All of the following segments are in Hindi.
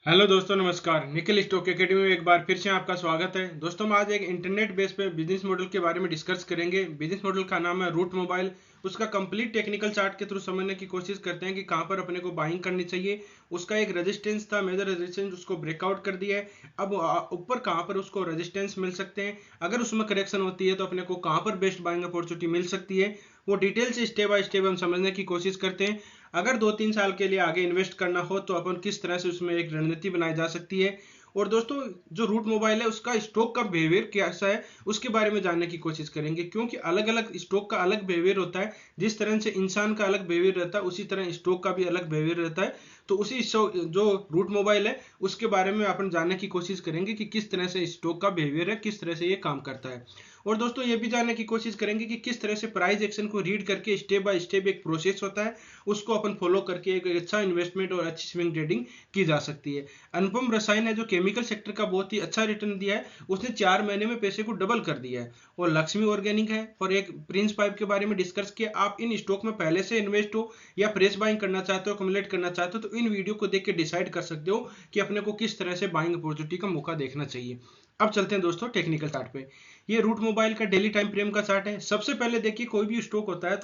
हेलो दोस्तों, नमस्कार। निखिल स्टॉक एकेडमी में एक बार फिर से आपका स्वागत है। दोस्तों, हम आज एक इंटरनेट बेस पे बिजनेस मॉडल के बारे में डिस्कस करेंगे। बिजनेस मॉडल का नाम है रूट मोबाइल। उसका कंप्लीट टेक्निकल चार्ट के थ्रू समझने की कोशिश करते हैं कि कहाँ पर अपने को बाइंग करनी चाहिए। उसका एक रेजिस्टेंस था, मेजर रेजिस्टेंस, उसको ब्रेकआउट कर दिया है। अब ऊपर कहाँ पर उसको रेजिस्टेंस मिल सकते हैं, अगर उसमें करेक्शन होती है तो अपने को कहाँ पर बेस्ट बाइंग अपॉर्चुनिटी मिल सकती है, वो डिटेल से स्टेप बाय स्टेप हम समझने की कोशिश करते हैं। अगर 2-3 साल के लिए आगे इन्वेस्ट करना हो तो अपन किस तरह से उसमें एक रणनीति बनाई जा सकती है। और दोस्तों, जो रूट मोबाइल है उसका स्टॉक का बिहेवियर कैसा है उसके बारे में जानने की कोशिश करेंगे, क्योंकि अलग अलग स्टॉक का अलग बिहेवियर होता है। जिस तरह से इंसान का अलग बिहेवियर रहता है उसी तरह स्टॉक का भी अलग बिहेवियर रहता है। तो उसी जो रूट मोबाइल है उसके बारे में अपन जानने की कोशिश करेंगे कि किस तरह से स्टॉक का बिहेवियर है, किस तरह से ये काम करता है। और दोस्तों, ये भी जानने की कोशिश करेंगे कि किस तरह से प्राइस एक्शन को रीड करके स्टेप बाय स्टेप एक प्रोसेस होता है, उसको अपन फॉलो करके एक अच्छा इन्वेस्टमेंट और अच्छी स्विंग ट्रेडिंग की जा सकती है। अनुपम रसायन है जो केमिकल सेक्टर का बहुत ही अच्छा रिटर्न दिया है, उसने 4 महीने में पैसे को डबल कर दिया है। और लक्ष्मी ऑर्गेनिक है और एक प्रिंस पाइप के बारे में डिस्कस किया। आप इन स्टॉक में पहले से इन्वेस्ट हो या फ्रेश बाइंग करना चाहते हो, कम्युलेट करना चाहते हो, तो इन वीडियो को देख के डिसाइड कर सकते हो कि अपने को किस तरह से बाइंग अपॉर्चुनिटी का मौका देखना चाहिए। अब चलते हैं दोस्तों टेक्निकल चार्ट पे। ये रूट मोबाइल का डेली टाइम फ्रेम का चार्ट है। सबसे पहले देखिए, कोई भी स्टॉक होता है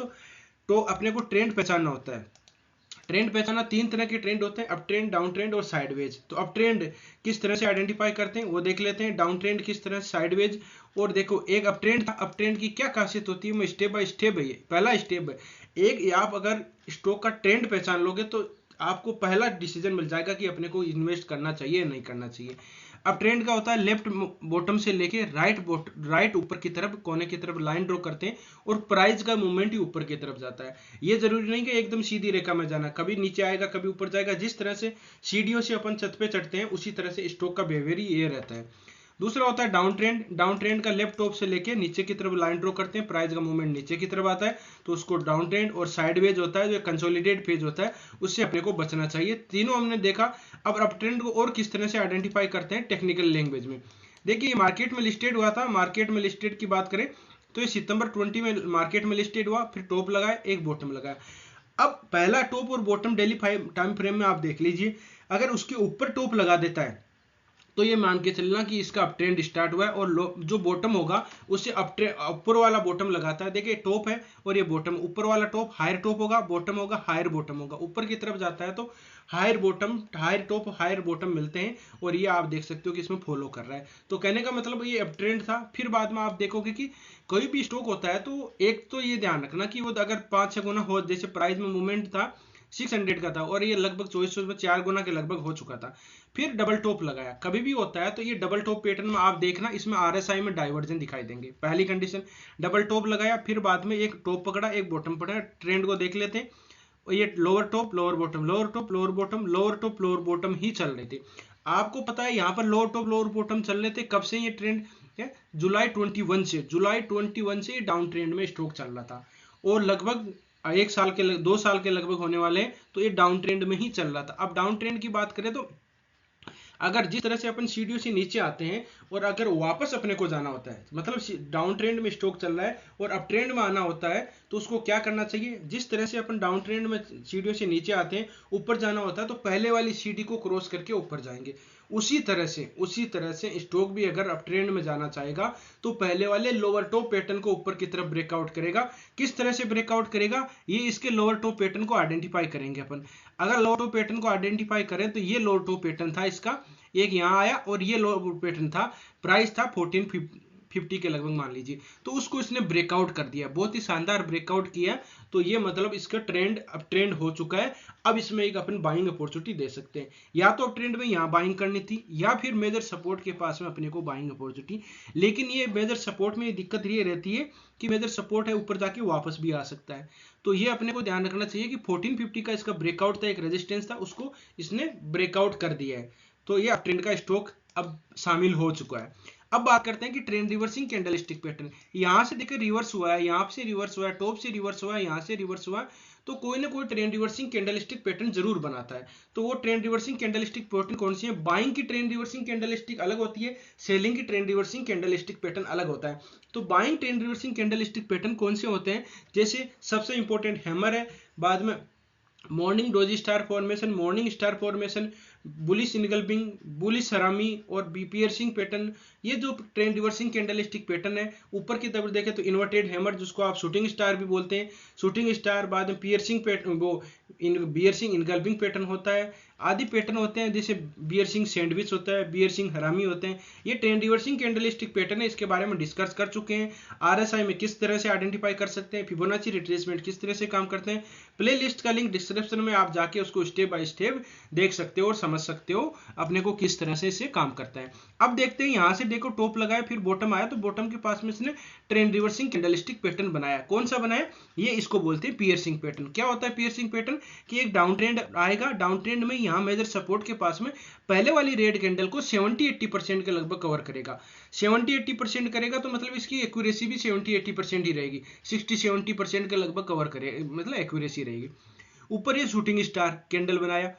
तो अपने को ट्रेंड पहचानना होता है। ट्रेंड पहचाना, 3 तरह के ट्रेंड होते हैं, अप ट्रेंड, डाउन ट्रेंड और साइडवेज। तो अप ट्रेंड किस तरह से आइडेंटिफाई करते हैं वो देख लेते हैं। डाउन ट्रेंड किस तरह से, साइडवेज। और देखो, एक अप ट्रेंड था, अप ट्रेंड की क्या खासियत होती है, मैं स्टेप बाय स्टेप है। ये पहला स्टेप है। एक आप अगर स्टॉक का ट्रेंड पहचान लोगे तो आपको पहला डिसीजन मिल जाएगा कि अपने को इन्वेस्ट करना चाहिए या नहीं करना चाहिए। अब ट्रेंड का होता है लेफ्ट बॉटम से लेके राइट ऊपर की तरफ, कोने की तरफ लाइन ड्रॉ करते हैं और प्राइस का मूवमेंट ही ऊपर की तरफ जाता है। ये जरूरी नहीं कि एकदम सीधी रेखा में जाना, कभी नीचे आएगा कभी ऊपर जाएगा। जिस तरह से सीढ़ियों से अपन छत पे चढ़ते हैं उसी तरह से स्टॉक का बिहेवियर ये रहता है। दूसरा होता है डाउन ट्रेंड। डाउन ट्रेंड का लेफ्ट टॉप से लेके नीचे की तरफ लाइन ड्रॉ करते हैं, प्राइस का मूवमेंट नीचे की तरफ आता है तो उसको डाउन ट्रेंड। और साइडवेज होता है जो कंसोलिडेट फेज होता है, उससे अपने को बचना चाहिए। तीनों हमने देखा। अब अप ट्रेंड को और किस तरह से आइडेंटिफाई करते हैं टेक्निकल लैंग्वेज में। देखिए, मार्केट में लिस्टेड हुआ था। मार्केट में लिस्टेड की बात करें तो ये सितंबर 20 में मार्केट में लिस्टेड हुआ, फिर टॉप लगाया, एक बॉटम लगाया। अब पहला टॉप और बॉटम डेली टाइम फ्रेम में आप देख लीजिए, अगर उसके ऊपर टॉप लगा देता है तो ये मान के चलना कि इसका अप ट्रेंड स्टार्ट हुआ है। और जो बॉटम होगा उससे ऊपर वाला बॉटम लगाता है। देखिए, टॉप है और ये बॉटम, ऊपर वाला टॉप हायर टॉप होगा, बॉटम होगा हायर बॉटम होगा। ऊपर की तरफ जाता है तो higher bottom, higher top, higher bottom मिलते हैं। और ये आप देख सकते हो कि इसमें फॉलो कर रहा है। तो कहने का मतलब ये अप ट्रेंड था। फिर बाद में आप देखोगे कि कोई भी स्टॉक होता है तो एक तो ये ध्यान रखना कि वो अगर 5-6 गुना हो, जैसे प्राइस में मूवमेंट था 600 का था और ये लगभग 2400 में 4 गुना के लगभग हो चुका था। फिर डबल टॉप लगाया, कभी भी होता है तो ये डबल टॉप पैटर्न में आप देखना, इसमें आरएसआई में डाइवर्जन दिखाई देंगे। पहली कंडीशन, डबल टॉप लगाया, फिर बाद में एक टॉप पकड़ा, एक बॉटम पकड़ा। ट्रेंड को देख लेते हैं। और ये lower top lower bottom, lower top lower bottom, lower top lower bottom ही चल रहे थे। आपको पता है यहाँ पर लोअर टॉप लोअर बॉटम चल रहे थे कब से ये ट्रेंड है? जुलाई 21 से डाउन ट्रेंड में स्टॉक चल रहा था। और लगभग 1 साल के 2 साल के लगभग होने वाले हैं तो ये डाउन ट्रेंड में ही चल रहा था। अब डाउन ट्रेंड की बात करें तो अगर जिस तरह से अपन सीढ़ियों से नीचे आते हैं और अगर वापस अपने को जाना होता है, मतलब डाउन ट्रेंड में स्टॉक चल रहा है और अप ट्रेंड में आना होता है, तो उसको क्या करना चाहिए? जिस तरह से अपन डाउन ट्रेंड में सीढ़ियों से नीचे आते हैं, ऊपर जाना होता है तो पहले वाली सीढ़ी को क्रॉस करके ऊपर जाएंगे। उसी तरह से स्टॉक भी अगर अप ट्रेंड में जाना चाहेगा तो पहले वाले लोअर टॉप पैटर्न को ऊपर की तरफ ब्रेकआउट करेगा। किस तरह से ब्रेकआउट करेगा? ये इसके लोअर टॉप पैटर्न को आइडेंटिफाई करेंगे अपन। अगर लोअर टॉप पैटर्न को आइडेंटिफाई करें तो ये लोअर टॉप पैटर्न था इसका, एक यहाँ आया और ये लोअर पैटर्न था, प्राइस था 1450 के लगभग मान लीजिए, तो उसको इसने ब्रेकआउट कर दिया, बहुत ही शानदार ब्रेकआउट किया। तो ये मतलब इसका ट्रेंड अब ट्रेंड हो चुका है। अब इसमें एक अपन बाइंग अपॉर्चुनिटी दे सकते हैं, या तो अब ट्रेंड में यहाँ बाइंग करनी थी या फिर मेजर सपोर्ट के पास में अपने को बाइंग अपॉर्चुनिटी। लेकिन ये मेजर सपोर्ट में दिक्कत ये रहती है कि मेजर सपोर्ट है ऊपर जाके वापस भी आ सकता है। तो ये अपने को ध्यान रखना चाहिए कि 1450 का इसका ब्रेकआउट था, एक रेजिस्टेंस था, उसको इसने ब्रेकआउट कर दिया है। तो ये ट्रेंड का स्टॉक अब शामिल हो चुका है। अब बात करते हैं कि ट्रेंड रिवर्सिंग कैंडलस्टिक पैटर्न, यहां से देखिए रिवर्स हुआ है, यहां से रिवर्स हुआ है, टॉप से रिवर्स हुआ है, यहां से रिवर्स हुआ है। तो कोई ना कोई ट्रेंड रिवर्सिंग कैंडलस्टिक पैटर्न जरूर बनाता है। तो वो ट्रेंड रिवर्सिंग कैंडलस्टिक पैटर्न कौन सी है? बाइंग की ट्रेंड रिवर्सिंग कैंडलस्टिक अलग होती है, सेलिंग की ट्रेंड रिवर्सिंग कैंडलस्टिक पैटर्न अलग होता है। तो buying trend reversing candlestick pattern कौन से होते हैं? जैसे सबसे इंपॉर्टेंट हैमर है, बाद में morning doji star formation, morning star formation, bullish engulfing, bullish हरामी और पियर्सिंग पैटर्न, ये जो ट्रेंड रिवर्सिंग कैंडलस्टिक पैटर्न है, ऊपर की तरफ देखें तो इन्वर्टेड हैमर जिसको आप शूटिंग स्टार भी बोलते हैं, शूटिंग स्टार, बाद में पियर्सिंग पैटर्न, वो बियर्सिंग इनगल्फिंग पैटर्न होता है, आदि पैटर्न होते हैं, जैसे बियर्सिंग सैंडविच होता है, बियर्सिंग हरामी होते हैं। ये ट्रेंड रिवर्सिंग कैंडलस्टिक पैटर्न है, इसके बारे में डिस्कस कर चुके हैं। आरएसआई में किस तरह से आइडेंटिफाई कर सकते हैं, फिबोनाची रिट्रेसमेंट किस तरह से काम करते हैं, प्लेलिस्ट का लिंक डिस्क्रिप्शन में आप जाके उसको स्टेप बाय स्टेप देख सकते हो और समझ सकते हो अपने को किस तरह से इससे काम करता है। अब देखते हैं, यहां से देखो टॉप लगाया, फिर बॉटम आया, तो बॉटम के पास में इसने ट्रेंड रिवर्सिंग कैंडलस्टिक पैटर्न बनाया। कौन सा बनाया? ये इसको बोलते हैं पियर्सिंग पैटर्न। क्या होता है पियर्सिंग पैटर्न? कि एक डाउन ट्रेंड आएगा, डाउन ट्रेंड में यहाँ मेजर सपोर्ट के पास में पहले वाली रेड कैंडल को 70-80% के लगभग कवर करेगा। 70-80% करेगा तो मतलब इसकी एक्यूरेसी भी 70-80% ही रहेगी, 60-70% के लगभग कवर करे, मतलब एक्यूरेसी रहेगी। ऊपर ये शूटिंग स्टार कैंडल बनाया,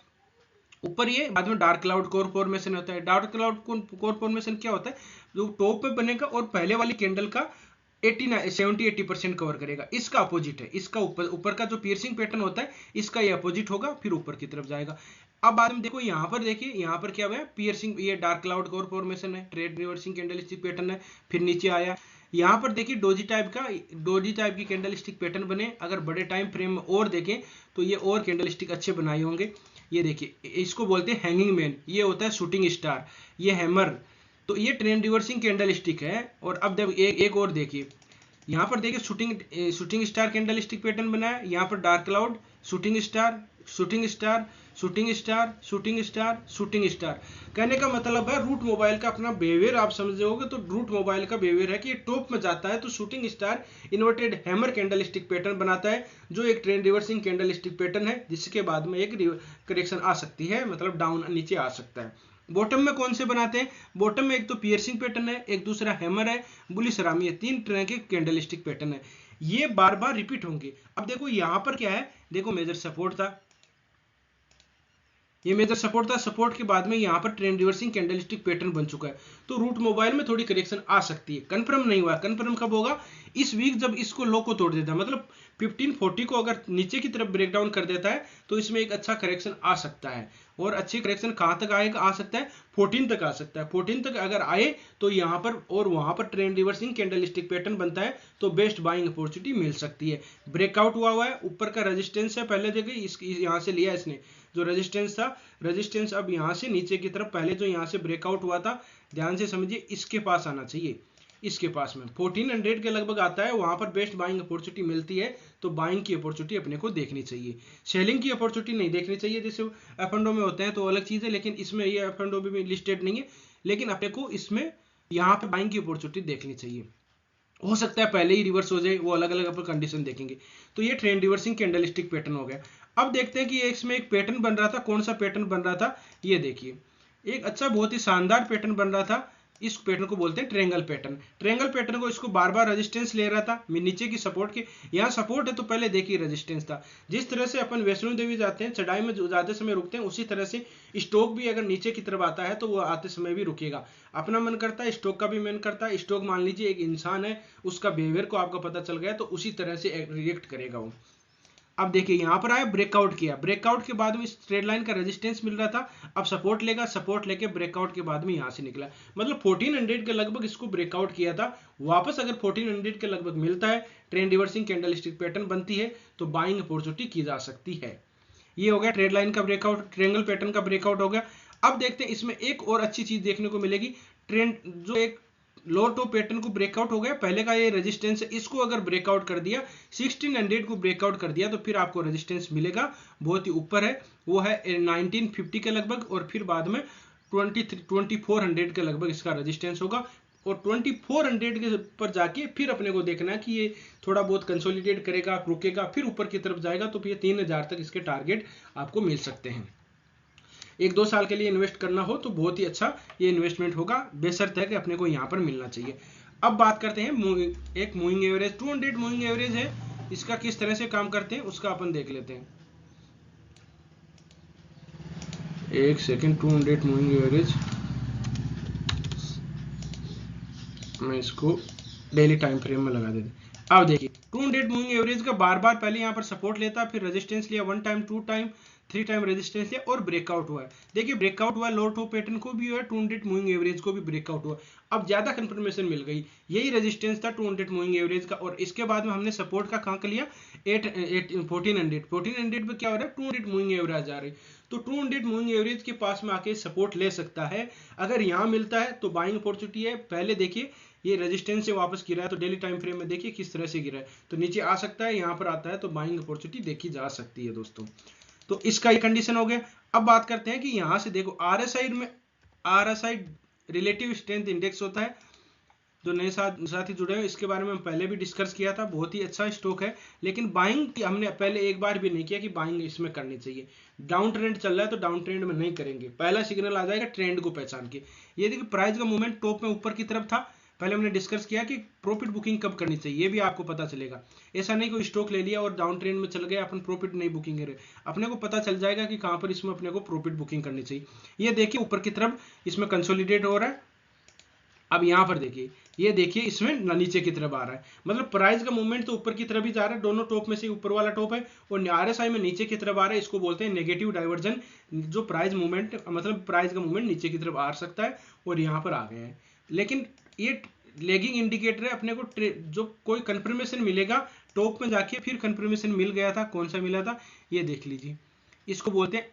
ऊपर ये बाद में डार्क क्लाउड कोर फॉर्मेशन होता है। डार्क क्लाउड कोर फॉर्मेशन क्या होता है? जो टॉप पे बनेगा और पहले वाली कैंडल का 70-80% कवर करेगा। इसका अपोजिट है, इसका ऊपर का जो पियर्सिंग पैटर्न होता है, इसका ये अपोजिट होगा, फिर ऊपर की तरफ जाएगा। अब बाद में देखो यहाँ पर, देखिए यहाँ पर क्या हुआ है, पियर्सिंग, ये डार्क क्लाउड कोर फॉर्मेशन है, ट्रेड रिवर्सिंग कैंडलस्टिक पैटर्न है, फिर नीचे आया। यहाँ पर देखिए डोजी टाइप की कैंडलस्टिक पैटर्न बने। अगर बड़े टाइम फ्रेम में और देखें तो ये और कैंडलस्टिक अच्छे बनाए होंगे। ये देखिए, इसको बोलते हैं हैंगिंग मैन, ये होता है शूटिंग स्टार, ये हैमर। तो ये ट्रेंड रिवर्सिंग कैंडलस्टिक है। और अब जब एक और देखिए, यहाँ पर देखिए शूटिंग स्टार कैंडलस्टिक पैटर्न बनाया, यहाँ पर dark cloud, shooting star, shooting star, shooting star, shooting star, shooting star. कहने का मतलब है रूट मोबाइल का अपना बिहेवियर आप समझोगे तो रूट मोबाइल का बिहेवियर है कि टॉप में जाता है तो shooting star inverted hammer candlestick pattern बनाता है, जो एक ट्रेंड रिवर्सिंग कैंडलस्टिक पैटर्न है, जिसके बाद में एक करेक्शन आ सकती है, मतलब डाउन नीचे आ सकता है। बॉटम में कौन से बनाते हैं? बॉटम में एक तो पियर्सिंग पैटर्न है, एक दूसरा हैमर है, बुलिश हरामी है, 3 तरह के कैंडलस्टिक पैटर्न है। ये बार बार रिपीट होंगे। अब देखो यहाँ पर क्या है, देखो मेजर सपोर्ट था, ये मेजर सपोर्ट था, सपोर्ट के बाद में यहाँ पर ट्रेंड रिवर्सिंग कैंडलस्टिक पैटर्न बन चुका है। तो रूट मोबाइल में थोड़ी करेक्शन आ सकती है, कंफर्म नहीं हुआ। कंफर्म कब होगा? इस वीक जब इसको लो को तोड़ देता है, मतलब 1540 को अगर नीचे की तरफ ब्रेक डाउन कर देता है तो इसमें एक अच्छा करेक्शन आ सकता है। और अच्छी करेक्शन कहाँ तक आएगा? आ सकता है 14 तक आ सकता है। 14 तक अगर आए तो यहाँ पर और वहां पर ट्रेंड रिवर्सिंग कैंडलस्टिक पैटर्न बनता है तो बेस्ट बाइंग अपॉर्चुनिटी मिल सकती है। ब्रेकआउट हुआ है, ऊपर का रेजिस्टेंस है, पहले जगह यहाँ से लिया इसने जो रेजिस्टेंस था, रेजिस्टेंस अब यहाँ से नीचे की तरफ, पहले जो यहाँ से ब्रेकआउट हुआ था, ध्यान से समझिए, इसके पास आना चाहिए, इसके पास में 1400 के लगभग आता है, वहां पर बेस्ट बाइंग अपॉर्चुनिटी मिलती है। तो बाइंग की अपॉर्चुनिटी अपने को देखनी चाहिए, सेलिंग की अपॉर्चुनिटी नहीं देखनी चाहिए। जैसे एफ एंड ओ में होते हैं तो अलग चीज है, लेकिन इसमें ये एफ एंड ओ भी लिस्टेड नहीं है, लेकिन अपने को इसमें यहाँ पे बाइंग की अपॉर्चुनिटी देखनी चाहिए। हो सकता है पहले ही रिवर्स हो जाए, वो अलग अलग अपन कंडीशन देखेंगे। तो ये ट्रेंड रिवर्सिंग कैंडलस्टिक पैटर्न हो गया। अब देखते हैं कि इसमें एक पैटर्न बन रहा था, कौन सा पैटर्न बन रहा था, ये देखिए, एक अच्छा बहुत ही शानदार पैटर्न बन रहा था। इस पैटर्न को बोलते हैं ट्रेंगल पैटर्न। ट्रेंगल पैटर्न को इसको बार बार रेजिस्टेंस ले रहा था नीचे की सपोर्ट के, यहाँ सपोर्ट है तो पहले देखिए रेजिस्टेंस था। जिस तरह से अपन वैष्णो देवी जाते हैं, चढ़ाई में ज्यादा समय रुकते हैं, उसी तरह से स्टॉक भी अगर नीचे की तरफ आता है तो वो आते समय भी रुकेगा। अपना मन करता है, स्टॉक का भी मन करता है। स्टॉक मान लीजिए एक इंसान है, उसका बिहेवियर को आपको पता चल गया तो उसी तरह से रिएक्ट करेगा वो। अब देखिए यहाँ पर आया, ब्रेकआउट किया, ब्रेकआउट के बाद में इस ट्रेड लाइन का रेजिस्टेंस मिल रहा था, अब सपोर्ट लेगा, सपोर्ट लेके ब्रेकआउट के बाद में यहाँ से निकला, मतलब 1400 के लगभग इसको ब्रेकआउट किया था। वापस अगर 1400 के लगभग मिलता है, ट्रेंड रिवर्सिंग कैंडलस्टिक पैटर्न बनती है तो बाइंग अपॉर्चुनिटी की जा सकती है। ये हो गया ट्रेड लाइन का ब्रेकआउट, ट्रेंगल पैटर्न का ब्रेकआउट हो गया। अब देखते हैं इसमें एक और अच्छी चीज देखने को मिलेगी, ट्रेंड जो एक लोअर टॉप पैटर्न को ब्रेकआउट हो गया, पहले का ये रेजिस्टेंस है, इसको अगर ब्रेकआउट कर दिया, 1600 को ब्रेकआउट कर दिया तो फिर आपको रेजिस्टेंस मिलेगा, बहुत ही ऊपर है, वो है 1950 के लगभग, और फिर बाद में 2400 के लगभग इसका रेजिस्टेंस होगा। और 2400 के पर जाके फिर अपने को देखना है कि ये थोड़ा बहुत कंसोलिडेट करेगा, रुकेगा, फिर ऊपर की तरफ जाएगा तो फिर 3000 तक इसके टारगेट आपको मिल सकते हैं। 1-2 साल के लिए इन्वेस्ट करना हो तो बहुत ही अच्छा ये इन्वेस्टमेंट होगा, बेशर्त है कि अपने को यहाँ पर मिलना चाहिए। अब बात करते हैं एक मूविंग एवरेज, 200 मूविंग एवरेज है, इसका किस तरह से काम करते हैं उसका अपन देख लेते हैं। एक सेकेंड, 200 मूविंग एवरेज, मैं इसको डेली टाइम फ्रेम में लगा देते। अब देखिए 200 मूविंग एवरेज का बार बार पहले यहाँ पर सपोर्ट लेता, फिर रेजिस्टेंस लिया 1 टाइम, 2 टाइम, 3 टाइम रेजिस्टेंस है और ब्रेकआउट हुआ है। देखिए ब्रेकआउट हुआ, लोअर टॉप पैटर्न को भी हुआ, 200 मूविंग एवरेज को भी ब्रेकआउट हुआ। अब ज्यादा कंफर्मेशन मिल गई, यही रेजिस्टेंस था 200 मूविंग एवरेज का, और इसके बाद में हमने सपोर्ट का कहाँ का लिया 1400 पे क्या हो रहा है 200 मूविंग एवरेज आ रही, तो 200 मूविंग एवरेज के पास में आके सपोर्ट ले सकता है। अगर यहाँ मिलता है तो बाइंग अपॉर्चुनिटी है। पहले देखिए ये रेजिस्टेंस से वापस गिरा है, तो डेली टाइम फ्रेम में देखिए किस तरह से गिरा है, तो नीचे आ सकता है, यहाँ पर आता है तो बाइंग अपॉर्चुनिटी देखी जा सकती है दोस्तों। तो इसका ये कंडीशन हो गया। अब बात करते हैं कि यहाँ से देखो आरएसआई में, आरएसआई रिलेटिव स्ट्रेंथ इंडेक्स होता है। जो नए साथी जुड़े हैं इसके बारे में हम पहले भी डिस्कस किया था, बहुत ही अच्छा स्टॉक है, लेकिन बाइंग हमने पहले एक बार भी नहीं किया कि बाइंग इसमें करनी चाहिए। डाउन ट्रेंड चल रहा है तो डाउन ट्रेंड में नहीं करेंगे, पहला सिग्नल आ जाएगा ट्रेंड को पहचान के। ये देखिए प्राइस का मूवमेंट टॉप में ऊपर की तरफ था, पहले हमने डिस्कस किया कि प्रॉफिट बुकिंग कब करनी चाहिए, ये भी आपको पता चलेगा। ऐसा नहीं कोई स्टॉक ले लिया और डाउन ट्रेंड में चल गया, अपन प्रॉफिट नहीं बुकिंग करे, अपने को पता चल जाएगा कि कहां पर इसमें अपने को प्रॉफिट बुकिंग करनी चाहिए। ये देखिए ऊपर की तरफ इसमें कंसोलिडेट हो रहा है। अब यहां पर देखिए, ये देखिए इसमें नीचे की तरफ आ रहा है, मतलब प्राइस का मूवमेंट तो ऊपर की तरफ ही जा रहा है, दोनों टॉप में से ऊपर वाला टॉप है और आरएसआई में नीचे की तरफ आ रहा है, इसको बोलते हैं नेगेटिव डाइवर्जन। जो प्राइस मूवमेंट मतलब प्राइस का मूवमेंट नीचे की तरफ आ सकता है और यहाँ पर आ गए हैं, लेकिन ये लेगिंग इंडिकेटर है। अपने को जो कोई कंफर्मेशन मिलेगा टॉप में जाके, फिर कंफर्मेशन मिल गया था, कौन सा मिला था ये देख लीजिए, इसको बोलते हैं।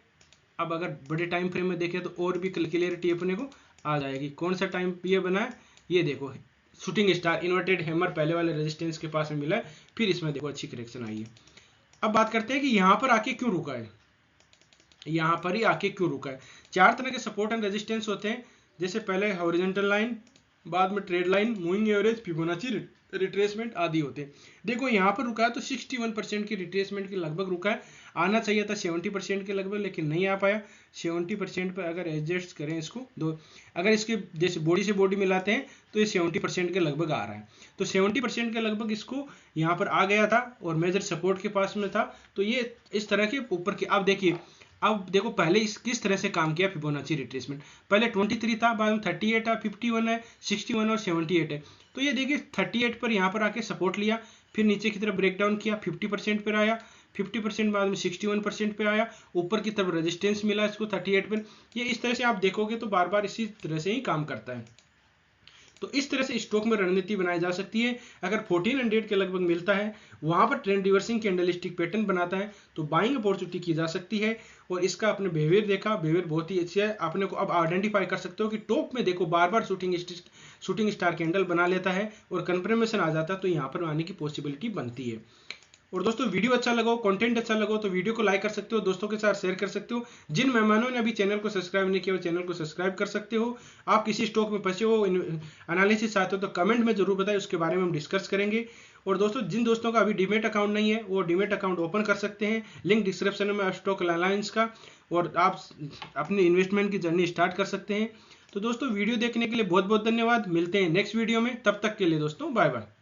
अब अगर बड़े टाइम फ्रेम में देखें तो और भी क्लियरिटी अपने को आ जाएगी। कौन सा टाइम ये बना है, ये देखो शूटिंग स्टार इन्वर्टेड हैमर पहले वाले रेजिस्टेंस के पास में मिला है, फिर इसमें देखो अच्छी करेक्शन आई है। अब बात करते हैं कि यहाँ पर आके क्यों रुका है, यहाँ पर ही आके क्यों रुका है। 4 तरह के सपोर्ट एंड रेजिस्टेंस होते हैं, जैसे पहले हॉरिजॉन्टल लाइन, बाद में trade line, moving average, Fibonacci retracement आदि होते हैं। देखो यहाँ पर रुका है तो 61% की रिट्रेसमेंट के लगभग रुका है, आना चाहिए था 70% के लगभग, लेकिन नहीं आ पाया। 70% पर अगर एडजस्ट करें इसको दो, अगर इसके जैसे बॉडी से बॉडी मिलाते हैं तो ये 70% के लगभग आ रहा है, तो 70% के लगभग इसको यहाँ पर आ गया था और मेजर सपोर्ट के पास में था, तो ये इस तरह के ऊपर की। अब देखिए, अब देखो पहले इस किस तरह से काम किया फिबोनाची रिट्रेसमेंट, पहले 23 था, बाद में 38 है, 51 है, 61 और 78 है। तो ये देखिए 38 पर यहाँ पर आके सपोर्ट लिया, फिर नीचे की तरफ ब्रेक डाउन किया, 50% पर आया, 50% बाद में 61% पे आया, ऊपर की तरफ रेजिस्टेंस मिला इसको 38 पर। ये इस तरह से आप देखोगे तो बार बार इसी तरह से ही काम करता है। तो इस तरह से स्टॉक में रणनीति बनाई जा सकती है। अगर 1400 के लगभग मिलता है, वहां पर ट्रेंड रिवर्सिंग कैंडलस्टिक पैटर्न बनाता है, तो बाइंग अपॉर्चुनिटी की जा सकती है। और इसका आपने बिहेवियर देखा, बिहेवियर बहुत ही अच्छा है, आपने को अब आइडेंटिफाई कर सकते हो कि टॉप में देखो बार बार शूटिंग स्टार कैंडल बना लेता है और कंफर्मेशन आ जाता है, तो यहाँ पर आने की पॉसिबिलिटी बनती है। और दोस्तों वीडियो अच्छा लगा हो, कंटेंट अच्छा लगा हो तो वीडियो को लाइक कर सकते हो, दोस्तों के साथ शेयर कर सकते हो। जिन मेहमानों ने अभी चैनल को सब्सक्राइब नहीं किया वो चैनल को सब्सक्राइब कर सकते हो। आप किसी स्टॉक में फंसे हो, एनालिसिस चाहते हो तो कमेंट में जरूर बताएं, उसके बारे में हम डिस्कस करेंगे। और दोस्तों जिन दोस्तों का अभी डीमेट अकाउंट नहीं है वो डीमेट अकाउंट ओपन कर सकते हैं, लिंक डिस्क्रिप्शन में स्टॉक अलायंस का, और आप अपनी इन्वेस्टमेंट की जर्नी स्टार्ट कर सकते हैं। तो दोस्तों वीडियो देखने के लिए बहुत बहुत धन्यवाद, मिलते हैं नेक्स्ट वीडियो में, तब तक के लिए दोस्तों बाय बाय।